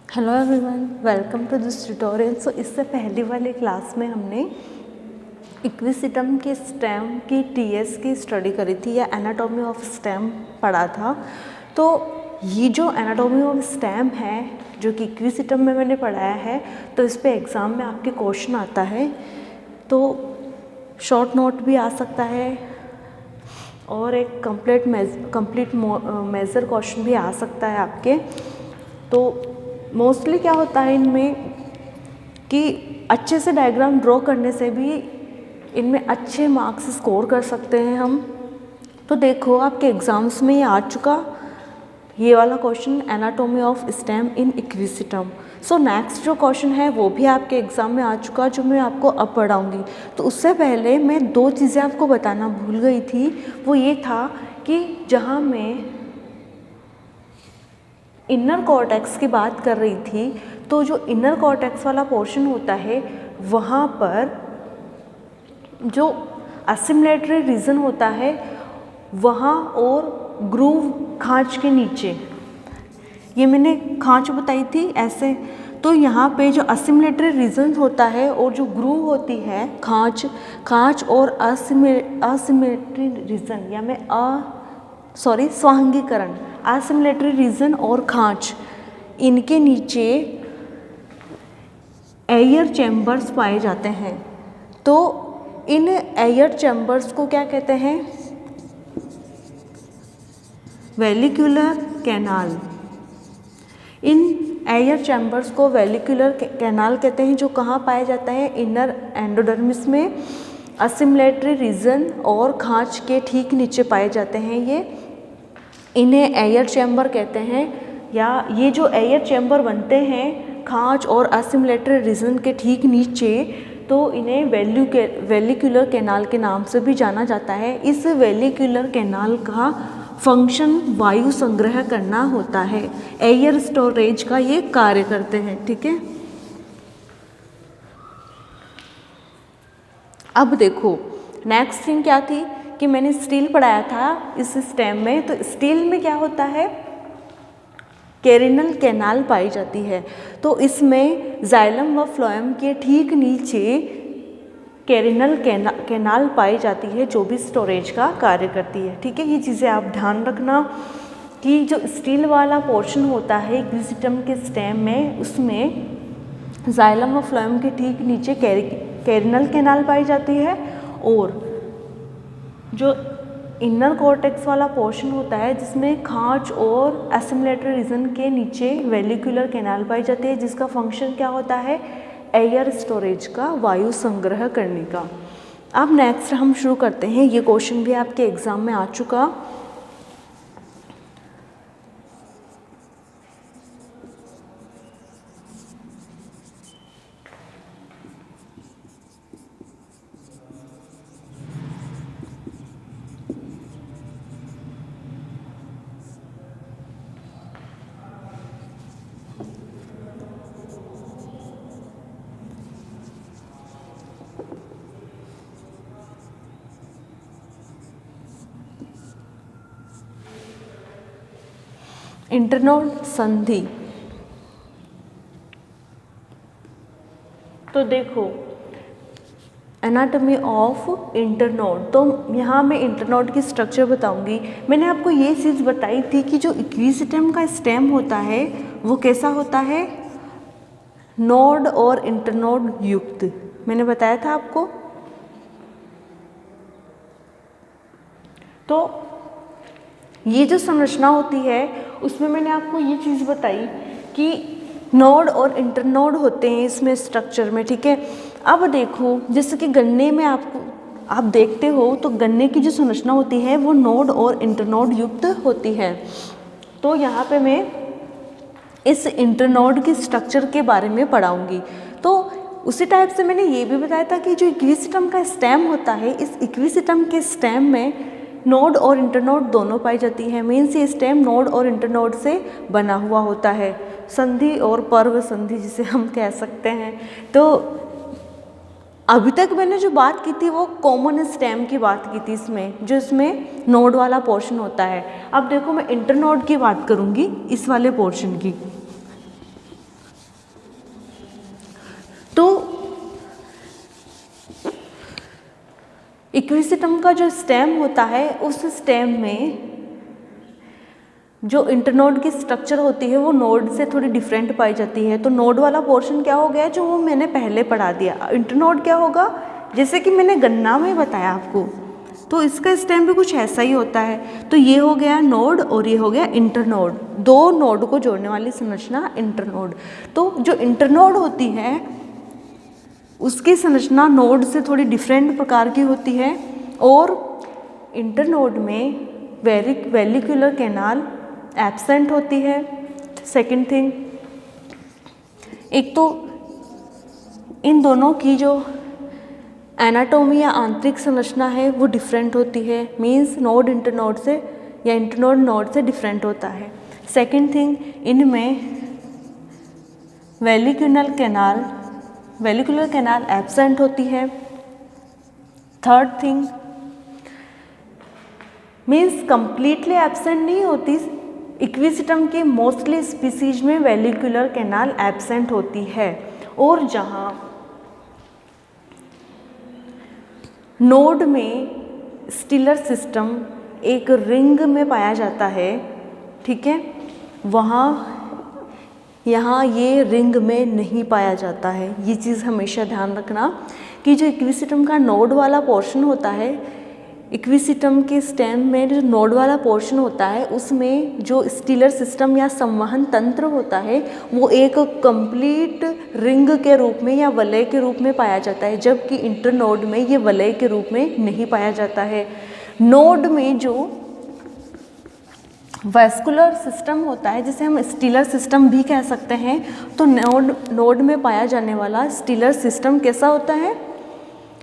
Hello everyone, welcome to this tutorial. So इससे पहले वाले क्लास में हमने इक्विसिटम के स्टेम की टीएस की स्टडी करी थी या एनाटॉमी ऑफ स्टेम पढ़ा था। तो ये जो एनाटॉमी ऑफ स्टेम है जो कि इक्विसिटम में मैंने पढ़ाया है, तो इस पे एग्ज़ाम में आपके क्वेश्चन आता है, तो शॉर्ट नोट भी आ सकता है और एक कंप्लीट मेजर क्वेश्चन भी आ सकता है आपके। तो मोस्टली क्या होता है इनमें कि अच्छे से डायग्राम ड्रॉ करने से भी इनमें अच्छे मार्क्स स्कोर कर सकते हैं हम। तो देखो आपके एग्ज़ाम्स में ये आ चुका ये वाला question, anatomy of stem in equisetum. So next जो क्वेश्चन है वो भी आपके एग्ज़ाम में आ चुका, जो मैं आपको अब पढ़ाऊँगी। तो उससे पहले मैं दो चीज़ें आपको बताना भूल गई थी। वो ये था कि जहाँ मैं इनर कॉर्टेक्स की बात कर रही थी, तो जो इनर कॉर्टेक्स वाला पोर्शन होता है वहाँ पर जो असिमिलेटरी रीजन होता है वहाँ और ग्रूव खांच के नीचे, ये मैंने खांच बताई थी ऐसे। तो यहाँ पे जो असिमिलेटरी रीजन होता है और जो ग्रूव होती है खांच और असिमिलेटरी रीजन या मैं स्वांगीकरण, असिमिलेटरी रीजन और खांच, इनके नीचे एयर चैम्बर्स पाए जाते हैं। तो इन एयर चैम्बर्स को क्या कहते हैं? वेलिक्यूलर कैनाल। इन एयर चैम्बर्स को वेलिक्यूलर कैनाल कहते हैं, जो कहाँ पाया जाता है? इनर एंडोडर्मिस में, असिमिलेटरी रीजन और खांच के ठीक नीचे पाए जाते हैं। ये इन्हें एयर चैम्बर कहते हैं, या ये जो एयर चैम्बर बनते हैं खांच और असिमिलेटरी रीजन के ठीक नीचे, तो इन्हें वेलिक्यूलर कैनाल के नाम से भी जाना जाता है। इस वेलिक्यूलर कैनाल का फंक्शन वायु संग्रह करना होता है, एयर स्टोरेज का ये कार्य करते हैं। ठीक है, अब देखो नेक्स्ट थिंग क्या थी कि मैंने स्टील पढ़ाया था इस स्टेम में। तो स्टील में क्या होता है? कैरिनल कैनाल पाई जाती है। तो इसमें जाइलम व फ्लोएम के ठीक नीचे कैरिनल कैनाल पाई जाती है, जो भी स्टोरेज का कार्य करती है। ठीक है, ये चीज़ें आप ध्यान रखना कि जो स्टील वाला पोर्शन होता है इक्विसिटम के स्टेम में, उसमें जाइलम व फ्लोएम के ठीक नीचे कैरिनल कैनाल पाई जाती है, और जो इनर कॉर्टेक्स वाला पोर्शन होता है जिसमें खांच और असिमिलेटरी रीजन के नीचे वेलिक्यूलर कैनाल पाई जाती है, जिसका फंक्शन क्या होता है? एयर स्टोरेज का, वायु संग्रह करने का। अब नेक्स्ट हम शुरू करते हैं। ये क्वेश्चन भी आपके एग्जाम में आ चुका। इंटरनोड संधि। तो देखो एनाटॉमी ऑफ इंटरनोड, तो यहाँ मैं इंटरनोड की स्ट्रक्चर बताऊंगी। मैंने आपको ये चीज़ बताई थी कि जो इक्विसिटम का स्टेम होता है वो कैसा होता है? नोड और इंटरनोड युक्त, मैंने बताया था आपको। तो ये जो संरचना होती है उसमें मैंने आपको ये चीज़ बताई कि नोड और इंटरनोड होते हैं इसमें स्ट्रक्चर में। ठीक है, अब देखो जैसे कि गन्ने में आप देखते हो तो गन्ने की जो संरचना होती है वो नोड और इंटरनोड युक्त होती है। तो यहाँ पे मैं इस इंटरनोड की स्ट्रक्चर के बारे में पढ़ाऊँगी। तो उसी टाइप से मैंने ये भी बताया था कि जो इक्विसिटम का स्टेम होता है, इस इक्विसिटम के स्टेम में नोड और इंटरनोड दोनों पाई जाती है। मीन्स ये स्टेम नोड और इंटरनोड से बना हुआ होता है, संधि और पर्व संधि जिसे हम कह सकते हैं। तो अभी तक मैंने जो बात की थी वो कॉमन स्टेम की बात की थी, इसमें जो इसमें नोड वाला पोर्शन होता है। अब देखो मैं इंटरनोड की बात करूँगी, इस वाले पोर्शन की। इक्विसिटम का जो स्टेम होता है उस स्टेम में जो इंटरनोड की स्ट्रक्चर होती है वो नोड से थोड़ी डिफरेंट पाई जाती है। तो नोड वाला पोर्शन क्या हो गया जो वो मैंने पहले पढ़ा दिया। इंटरनोड क्या होगा, जैसे कि मैंने गन्ना में बताया आपको, तो इसका स्टेम भी कुछ ऐसा ही होता है। तो ये हो गया नोड और ये हो गया इंटरनोड, दो नोड को जोड़ने वाली संरचना इंटरनोड। तो जो इंटरनोड होती है उसकी संरचना नोड से थोड़ी डिफरेंट प्रकार की होती है और इंटरनोड में वेलिकुलर कैनाल एब्सेंट होती है। सेकंड थिंग, एक तो इन दोनों की जो एनाटोमी या आंतरिक संरचना है वो डिफरेंट होती है, मींस नोड इंटरनोड से या इंटरनोड नोड से डिफरेंट होता है। सेकंड थिंग, इनमें वेलिकुलर कैनाल एब्सेंट होती है। Third thing, means completely absent नहीं होती, इक्विसिटम के मोस्टली स्पीसीज में वेलिकुलर कैनाल एब्सेंट होती है। और जहाँ नोड में स्टिलर सिस्टम एक रिंग में पाया जाता है, ठीक है, यहाँ ये रिंग में नहीं पाया जाता है। ये चीज़ हमेशा ध्यान रखना कि जो इक्विसिटम का नोड वाला पोर्शन होता है, इक्विसिटम के स्टेम में जो नोड वाला पोर्शन होता है उसमें जो स्टिलर सिस्टम या संवहन तंत्र होता है वो एक कंप्लीट रिंग के रूप में या वलय के रूप में पाया जाता है, जबकि इंटरनोड में ये वलय के रूप में नहीं पाया जाता है। नोड में जो वैस्कुलर सिस्टम होता है जिसे हम स्टिलर सिस्टम भी कह सकते हैं, तो नोड में पाया जाने वाला स्टिलर सिस्टम कैसा होता है,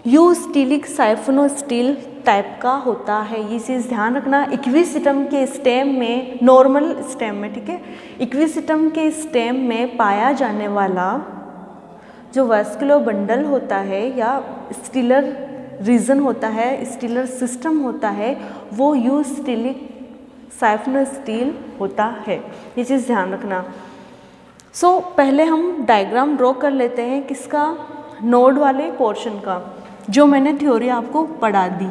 यूस्टिलिक साइफोनोस्टिल टाइप का होता है। ये चीज़ ध्यान रखना। इक्विसिटम के स्टेम में, नॉर्मल स्टेम में, ठीक है, इक्विसिटम के स्टेम में पाया जाने वाला जो वैस्कुलर बंडल होता है या स्टिलर रीजन होता है, स्टिलर सिस्टम होता है, वो यूस्टिलिक साइफोनोस्टिल होता है। ये चीज़ ध्यान रखना। पहले हम डायग्राम ड्रॉ कर लेते हैं किसका, नोड वाले पोर्शन का, जो मैंने थ्योरी आपको पढ़ा दी।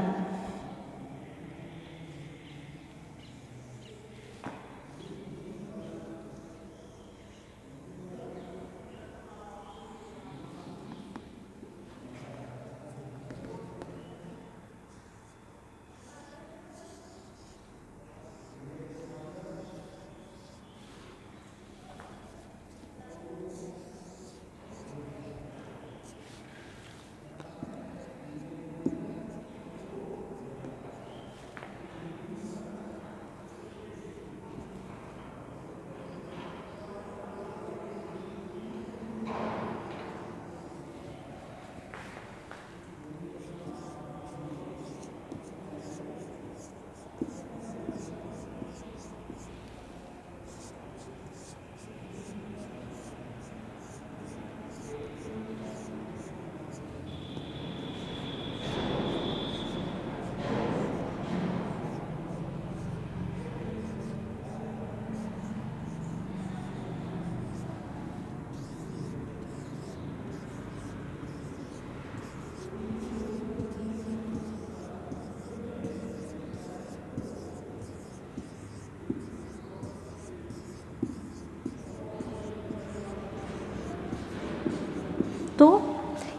तो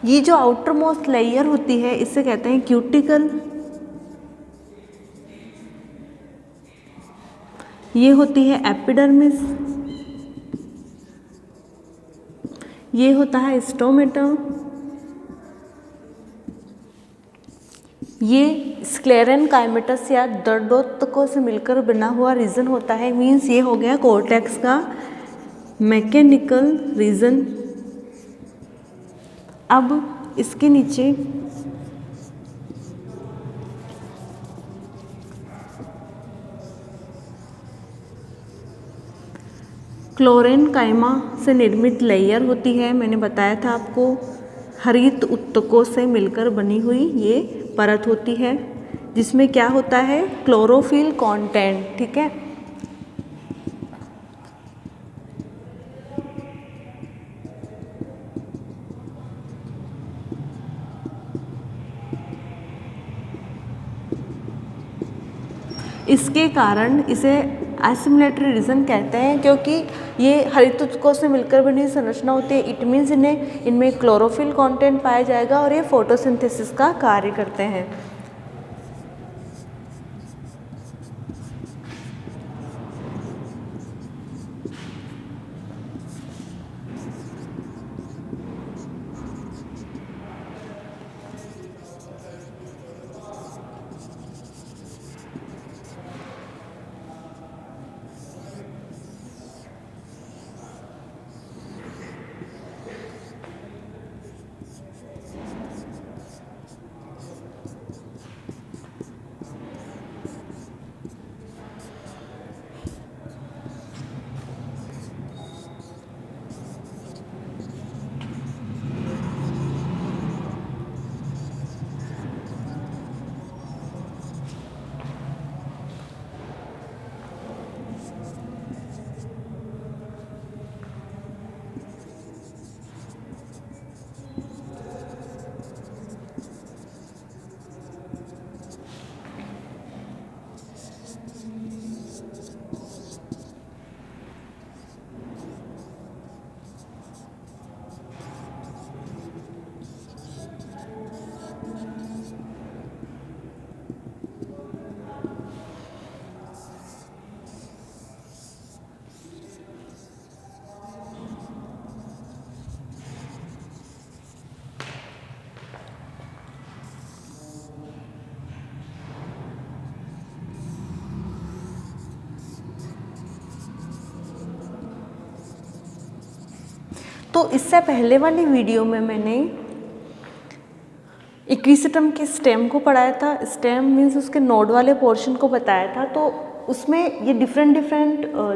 ये जो आउटर मोस्ट लेयर होती है इसे कहते हैं क्यूटिकल। ये होती है एपिडर्मिस, ये होता है स्टोमेटा, ये स्क्लेरन काइमेटस या दर्दोत्तकों से मिलकर बना हुआ रीजन होता है, मीन्स ये हो गया कोर्टेक्स का मैकेनिकल रीजन। अब इसके नीचे क्लोरेन काइमा से निर्मित लेयर होती है, मैंने बताया था आपको, हरित उत्तकों से मिलकर बनी हुई ये परत होती है जिसमें क्या होता है, क्लोरोफिल कंटेंट, ठीक है। इसके कारण इसे एसिमिलेटरी रीजन कहते हैं, क्योंकि ये हरित ऊतकों से मिलकर बनी संरचना होती है। इट मीन्स इनमें क्लोरोफिल कंटेंट पाया जाएगा और ये फोटोसिंथेसिस का कार्य करते हैं। तो इससे पहले वाली वीडियो में मैंने इक्विसिटम के स्टेम को पढ़ाया था। स्टेम मीन्स उसके नोड वाले पोर्शन को बताया था। तो उसमें ये डिफरेंट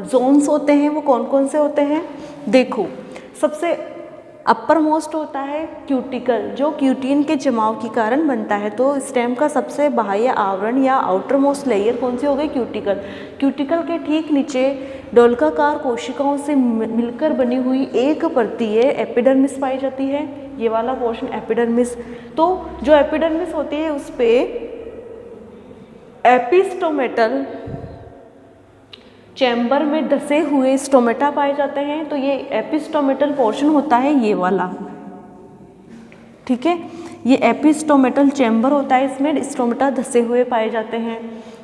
जोन्स होते हैं। वो कौन कौन से होते हैं देखो। सबसे अपर मोस्ट होता है क्यूटिकल, जो क्यूटीन के जमाव के कारण बनता है। तो स्टेम का सबसे बाह्य आवरण या आउटर मोस्ट लेयर कौन सी हो गई? क्यूटिकल। क्यूटिकल के ठीक नीचे डोलकाकार कोशिकाओं से मिलकर बनी हुई एक परती है एपिडर्मिस पाई जाती है। ये वाला पोर्शन एपिडर्मिस। तो जो एपिडर्मिस होती है उस पे एपिस्टोमेटल चैम्बर में धसे हुए स्टोमेटा पाए जाते हैं। तो ये एपिस्टोमेटल पोर्शन होता है ये वाला, ठीक है। ये एपिस्टोमेटल चैम्बर होता है, इसमें स्टोमेटा धसे हुए पाए जाते हैं।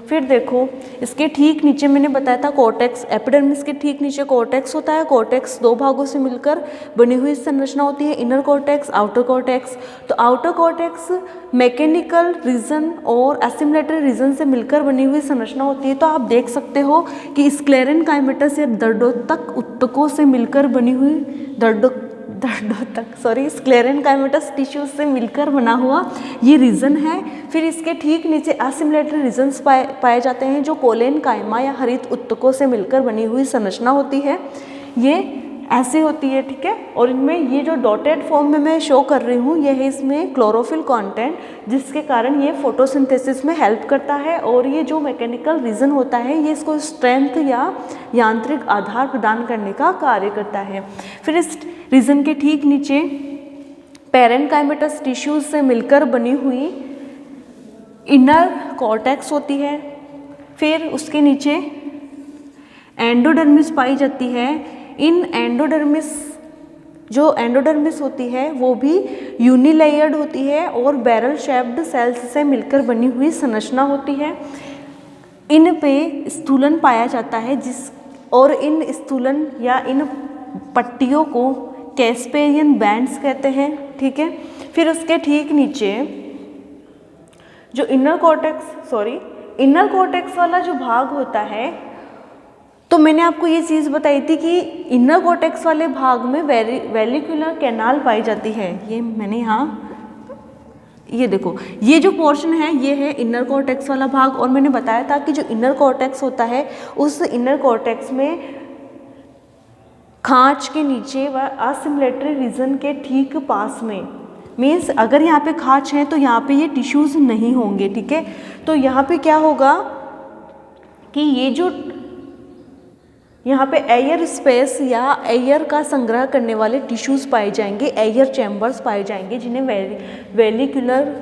फिर देखो इसके ठीक नीचे मैंने बताया था कॉर्टेक्स। एपिडर्मिस के ठीक नीचे कॉर्टेक्स होता है। कॉर्टेक्स दो भागों से मिलकर बनी हुई संरचना होती है, इनर कॉर्टेक्स, आउटर कॉर्टेक्स। तो आउटर कॉर्टेक्स मैकेनिकल रीजन और एसिमिलेटरी रीजन से मिलकर बनी हुई संरचना होती है। तो आप देख सकते हो कि स्क्लेरेनकाइमेटस या दर्दोतक ऊतकों से मिलकर बनी हुई स्क्लेरेनकाइमेटस टिश्यूज से मिलकर बना हुआ ये रीजन है। फिर इसके ठीक नीचे एसिमिलेटरी रीजन्स पाए जाते हैं, जो कोलेनकाइमा या हरित ऊतकों से मिलकर बनी हुई संरचना होती है। ये ऐसे होती है, ठीक है। और इनमें ये जो डॉटेड फॉर्म में मैं शो कर रही हूँ, ये है इसमें क्लोरोफिल कंटेंट, जिसके कारण ये फोटोसिंथेसिस में हेल्प करता है। और ये जो मैकेनिकल रीजन होता है, ये इसको स्ट्रेंथ या यांत्रिक आधार प्रदान करने का कार्य करता है। फिर इस रीजन के ठीक नीचे पेरेन्काइमेटस टिश्यूज से मिलकर बनी हुई इनर कॉर्टेक्स होती है। फिर उसके नीचे एंडोडर्मिस पाई जाती है। इन एंडोडर्मिस होती है वो भी यूनिलेयर्ड होती है और बैरल शेप्ड सेल्स से मिलकर बनी हुई संरचना होती है। इन पे स्थूलन पाया जाता है और इन स्थूलन या इन पट्टियों को कैस्पेरियन बैंड्स कहते हैं, ठीक है। फिर उसके ठीक नीचे जो इनर कॉर्टेक्स वाला जो भाग होता है, तो मैंने आपको ये चीज़ बताई थी कि इनर कॉर्टेक्स वाले भाग में वेलिकुलर कैनाल पाई जाती है। ये मैंने ये देखो, ये जो पोर्शन है ये है इनर कॉर्टेक्स वाला भाग। और मैंने बताया था कि जो इनर कॉर्टेक्स होता है, उस इनर कॉर्टेक्स में खांच के नीचे व एसिमिलेटरी रीजन के ठीक पास में, मीन्स अगर यहाँ पे खांच है तो यहाँ पे ये टिश्यूज नहीं होंगे, ठीक है। तो यहाँ पे क्या होगा कि ये जो यहाँ पे एयर स्पेस या एयर का संग्रह करने वाले टिश्यूज पाए जाएंगे, एयर चैम्बर्स पाए जाएंगे, जिन्हें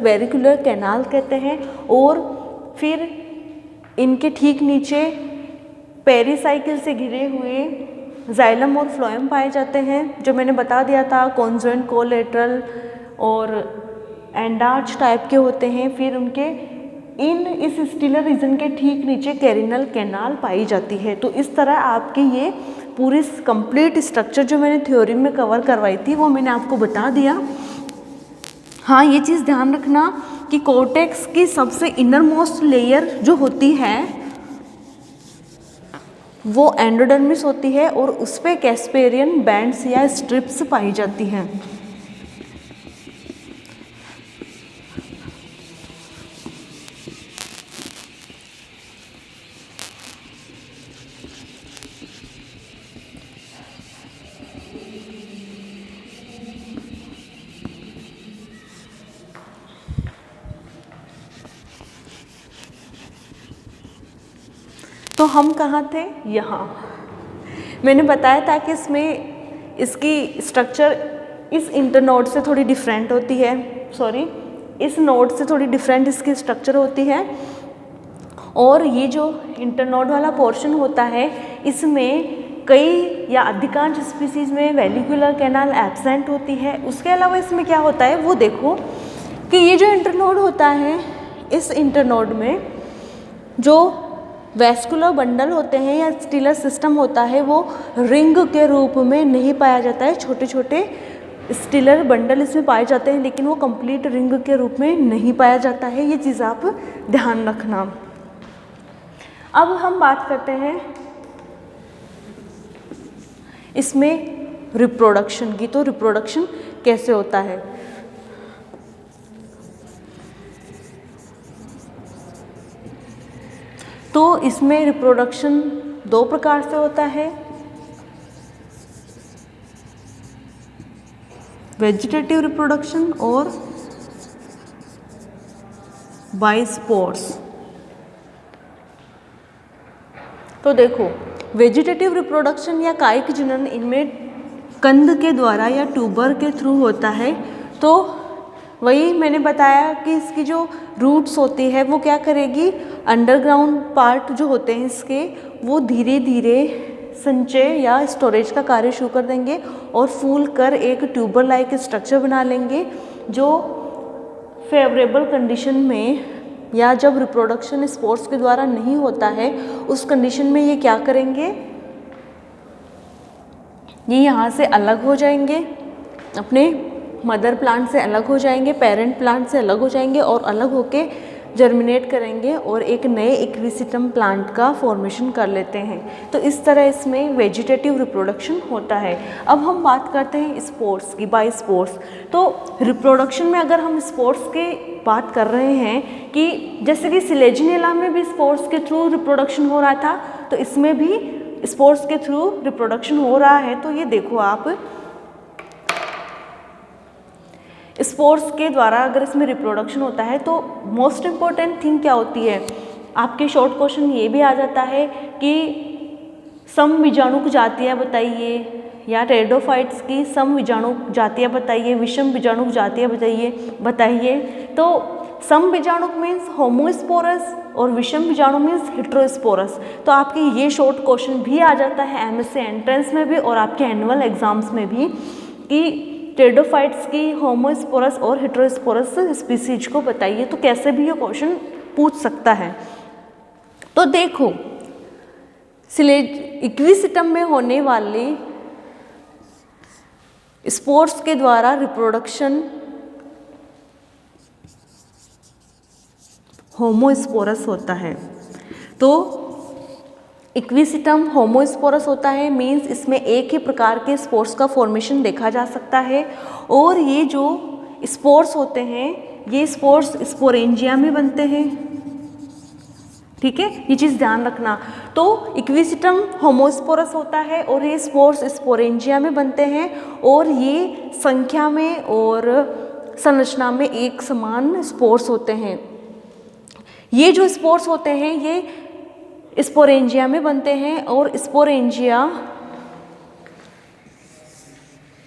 वेरिकुलर कैनाल कहते हैं। और फिर इनके ठीक नीचे पेरिसाइकिल से घिरे हुए जाइलम और फ्लोएम पाए जाते हैं, जो मैंने बता दिया था कॉन्जुएंट, कोलेटरल और एंडार्च टाइप के होते हैं। फिर उनके इस स्टीलर रीजन के ठीक नीचे कैरिनल कैनाल पाई जाती है। तो इस तरह आपकी ये पूरी कंप्लीट स्ट्रक्चर जो मैंने थ्योरी में कवर करवाई थी वो मैंने आपको बता दिया। हाँ, ये चीज़ ध्यान रखना कि कोर्टेक्स की सबसे इनर मोस्ट लेयर जो होती है वो एंडोडर्मिस होती है और उस पे कैस्पेरियन बैंड्स या स्ट्रिप्स पाई जाती हैं। तो हम कहाँ थे? यहाँ। मैंने बताया था कि इसमें इसकी स्ट्रक्चर इस इंटरनोड से थोड़ी डिफरेंट होती है, इस नोड से थोड़ी डिफरेंट इसकी स्ट्रक्चर होती है। और ये जो इंटरनोड वाला पोर्शन होता है इसमें कई या अधिकांश स्पीसीज में वेलिकुलर कैनाल एब्सेंट होती है। उसके अलावा इसमें क्या होता है वो देखो कि ये जो इंटरनोड होता है, इस इंटरनोड में जो वैस्कुलर बंडल होते हैं या स्टीलर सिस्टम होता है वो रिंग के रूप में नहीं पाया जाता है। छोटे छोटे स्टीलर बंडल इसमें पाए जाते हैं, लेकिन वो कंप्लीट रिंग के रूप में नहीं पाया जाता है। ये चीज़ आप ध्यान रखना। अब हम बात करते हैं इसमें रिप्रोडक्शन की। तो रिप्रोडक्शन कैसे होता है? तो इसमें रिप्रोडक्शन दो प्रकार से होता है, वेजिटेटिव रिप्रोडक्शन और बाय स्पोर्स। तो देखो, वेजिटेटिव रिप्रोडक्शन या कायिक जनन इनमें कंद के द्वारा या ट्यूबर के थ्रू होता है। तो वही मैंने बताया कि इसकी जो रूट्स होती है वो क्या करेगी, अंडरग्राउंड पार्ट जो होते हैं इसके वो धीरे धीरे संचय या स्टोरेज का कार्य शुरू कर देंगे और फूल कर एक ट्यूबर लाइक स्ट्रक्चर बना लेंगे, जो फेवरेबल कंडीशन में या जब रिप्रोडक्शन स्पोर्स के द्वारा नहीं होता है उस कंडीशन में ये क्या करेंगे, ये यहाँ से अलग हो जाएंगे, अपने मदर प्लांट से अलग हो जाएंगे, पेरेंट प्लांट से अलग हो जाएंगे और अलग होके जर्मिनेट करेंगे और एक नए इक्विसिटम प्लांट का फॉर्मेशन कर लेते हैं। तो इस तरह इसमें वेजिटेटिव रिप्रोडक्शन होता है। अब हम बात करते हैं स्पोर्स की, बाय स्पोर्स। तो रिप्रोडक्शन में अगर हम स्पोर्स की बात कर रहे हैं कि जैसे कि सिलेजिनेला में भी स्पोर्स के थ्रू रिप्रोडक्शन हो रहा था, तो इसमें भी स्पोर्स के थ्रू रिप्रोडक्शन हो रहा है। तो ये देखो आप, स्पोर्स के द्वारा अगर इसमें रिप्रोडक्शन होता है तो मोस्ट इम्पॉर्टेंट थिंग क्या होती है, आपके शॉर्ट क्वेश्चन ये भी आ जाता है कि सम बीजाणुक जातियाँ बताइए या टेरिडोफाइट्स की सम बीजाणुक जातियाँ बताइए, विषम बीजाणुक जातियाँ बताइए। तो सम बीजाणुक मीन्स होमोस्पोरस और विषम बीजाणु मीन्स हेट्रोस्पोरस। तो आपके ये शॉर्ट क्वेश्चन भी आ जाता है एमएससी एंट्रेंस में भी और आपके एनुअल एग्जाम्स में भी कि टेरिडोफाइट्स की होमोस्पोरस और हेट्रोस्पोरस स्पीसीज को बताइए। तो कैसे भी ये क्वेश्चन पूछ सकता है। तो देखो, इक्विसिटम में होने वाले स्पोर्स के द्वारा रिप्रोडक्शन होमोस्पोरस होता है। तो इक्विसिटम होमोस्पोरस होता है, मीन्स इसमें एक ही प्रकार के स्पोर्स का फॉर्मेशन देखा जा सकता है। और ये जो स्पोर्स होते हैं ये स्पोर्स स्पोरेंजिया में बनते हैं। ठीक है, ये चीज़ ध्यान रखना। तो इक्विसिटम होमोस्पोरस होता है और ये स्पोर्स स्पोरेंजिया में बनते हैं और ये संख्या में और संरचना में एक समान स्पोर्स होते हैं। ये जो स्पोर्स होते हैं ये स्पोरेंजिया में बनते हैं और स्पोरेंजिया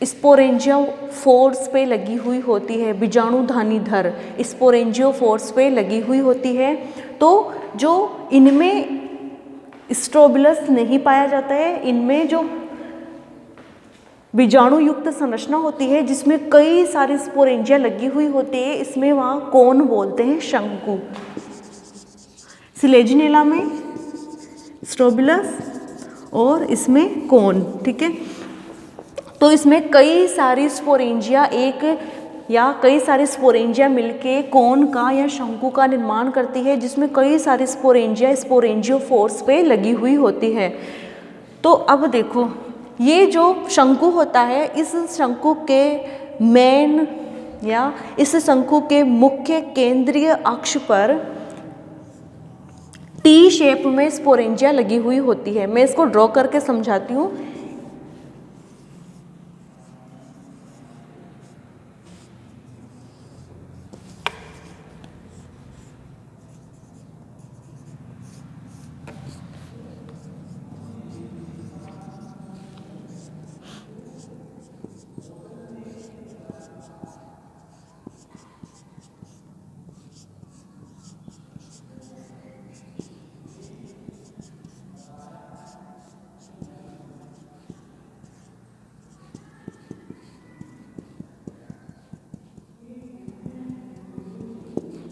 स्पोरेंजियोफोर्स पे लगी हुई होती है, बीजाणुधानी धर स्पोरेंजियोफोर्स पे लगी हुई होती है। तो जो इनमें स्ट्रोबिलस नहीं पाया जाता है, इनमें जो बीजाणु युक्त संरचना होती है जिसमें कई सारी स्पोरेंजिया लगी हुई होती है, इसमें वहाँ कोन बोलते हैं, शंकु। सिलेजिनेला में स्ट्रोबिलस और इसमें कोन, ठीक है। तो इसमें कई सारी स्पोरेंजिया कई सारी स्पोरेंजिया मिलके कोन का या शंकु का निर्माण करती है, जिसमें कई सारी स्पोरेंजिया स्पोरेंजियोफोर्स पे लगी हुई होती है। तो अब देखो, ये जो शंकु होता है, इस शंकु के मेन या इस शंकु के मुख्य केंद्रीय अक्ष पर टी शेप में स्पोरेंजिया लगी हुई होती है। मैं इसको ड्रॉ करके समझाती हूँ।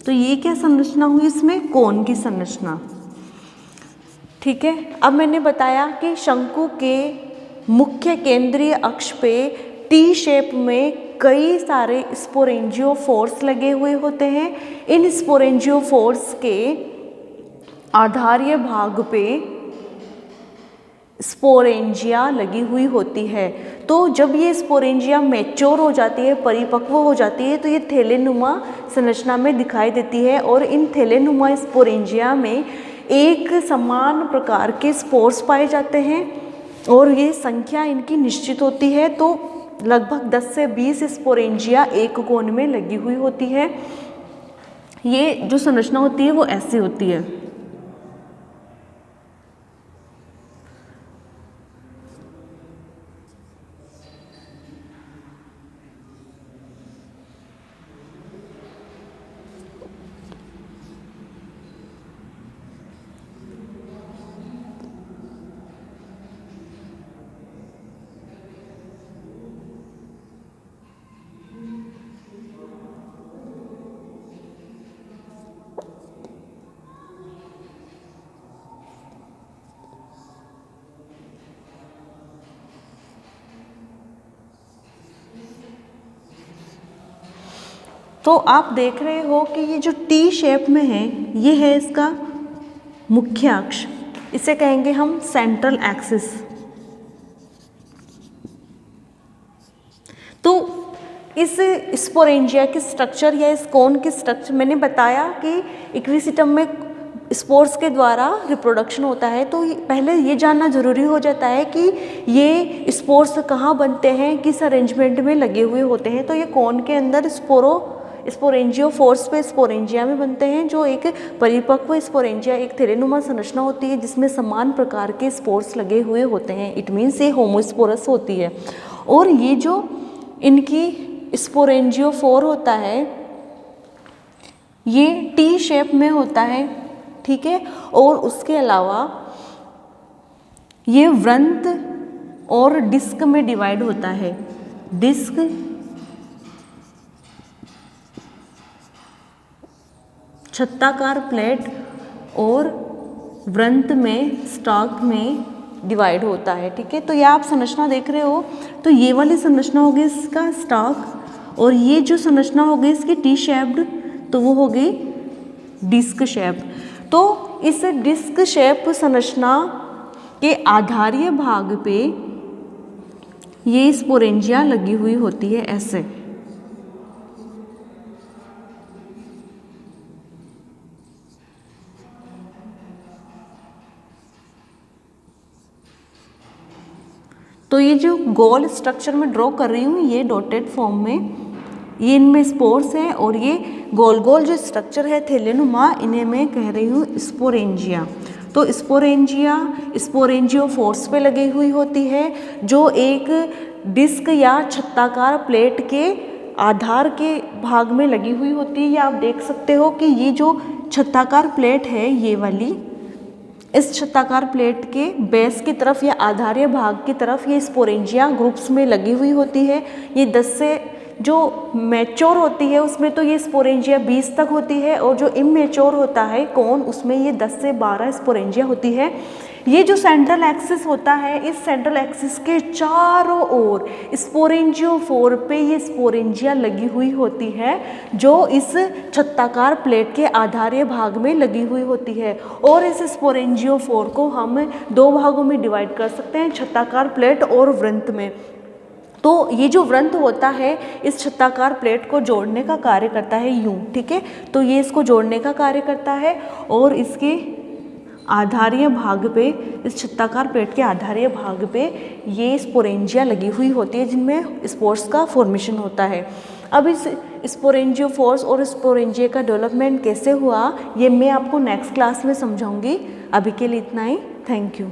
तो ये क्या संरचना हुई, इसमें कोन की संरचना, ठीक है। अब मैंने बताया कि शंकु के मुख्य केंद्रीय अक्ष पे टी शेप में कई सारे स्पोरेंजियोफोर्स लगे हुए होते हैं। इन स्पोरेंजियोफोर्स के आधारीय भाग पे स्पोरेंजिया लगी हुई होती है। तो जब ये स्पोरेंजिया मैच्योर हो जाती है, परिपक्व हो जाती है, तो ये थैलेनुमा संरचना में दिखाई देती है। और इन थैलेनुमा स्पोरेंजिया में एक समान प्रकार के स्पोर्स पाए जाते हैं और ये संख्या इनकी निश्चित होती है। तो लगभग 10 से 20 स्पोरेंजिया एक कोन में लगी हुई होती है। ये जो संरचना होती है वो ऐसी होती है। तो आप देख रहे हो कि ये जो टी शेप में है, ये है इसका मुख्य अक्ष, इसे कहेंगे हम सेंट्रल एक्सिस। तो इस स्पोरेंजिया की स्ट्रक्चर या इस कोन की स्ट्रक्चर, मैंने बताया कि इक्विसिटम में स्पोर्स के द्वारा रिप्रोडक्शन होता है। तो पहले ये जानना जरूरी हो जाता है कि ये स्पोर्स कहाँ बनते हैं, किस अरेंजमेंट में लगे हुए होते हैं। तो ये कोन के अंदर स्पोरेंजियोफोर्स पे स्पोरेंजिया में बनते हैं, जो एक परिपक्व स्पोरेंजिया, एक थैलेनुमा संरचना होती है जिसमें समान प्रकार के स्पोर्स लगे हुए होते हैं। इट मीन्स ये होमोस्पोरस होती है। और ये जो इनकी स्पोरेंजियोफोर होता है, ये टी शेप में होता है, ठीक है। और उसके अलावा ये वृंत और डिस्क में डिवाइड होता है। डिस्क, छत्ताकार प्लेट और वृंत में, स्टॉक में डिवाइड होता है, ठीक है। तो ये आप संरचना देख रहे हो, तो ये वाली संरचना होगी इसका स्टॉक, और ये जो संरचना होगी इसकी टी शेप्ड, तो वो होगी डिस्क शेप। तो इस डिस्क शेप संरचना के आधारीय भाग पे ये स्पोरेंजिया लगी हुई होती है ऐसे। तो ये जो गोल स्ट्रक्चर में ड्रॉ कर रही हूँ, ये डॉटेड फॉर्म में, ये इनमें स्पोर्स हैं, और ये गोल गोल जो स्ट्रक्चर है थैलेनुमा, इन्हें मैं कह रही हूँ स्पोरेंजिया। तो स्पोरेंजिया स्पोरेंजियोफोर्स पे लगी हुई होती है, जो एक डिस्क या छत्ताकार प्लेट के आधार के भाग में लगी हुई होती है। ये आप देख सकते हो कि ये जो छत्ताकार प्लेट है ये वाली, इस छत्ताकार प्लेट के बेस की तरफ या आधारीय भाग की तरफ ये स्पोरेंजिया ग्रुप्स में लगी हुई होती है। ये 10 से जो मैच्योर होती है उसमें तो ये स्पोरेंजिया 20 तक होती है, और जो इमेच्योर होता है कोन उसमें ये 10 से 12 स्पोरेंजिया होती है। ये जो सेंट्रल एक्सिस होता है, इस सेंट्रल एक्सिस के चारों ओर स्पोरेंजियोफोर पे ये स्पोरेंजिया लगी हुई होती है, जो इस छत्ताकार प्लेट के आधारीय भाग में लगी हुई होती है। और इस स्पोरेंजियोफोर को हम 2 भागों में डिवाइड कर सकते हैं, छत्ताकार प्लेट और वृंत में। तो ये जो वृंत होता है इस छत्ताकार प्लेट को जोड़ने का कार्य करता है यूं, ठीक है। तो ये इसको जोड़ने का कार्य करता है, और इसके आधारीय भाग पे, इस छत्ताकार प्लेट के आधारीय भाग पे ये स्पोरेंजिया लगी हुई होती है, जिनमें स्पोर्स का फॉर्मेशन होता है। अब इस स्पोरेंजियोफोर्स और स्पोरेंजिया का डेवलपमेंट कैसे हुआ ये मैं आपको नेक्स्ट क्लास में समझाऊंगी। अभी के लिए इतना ही। Thank you.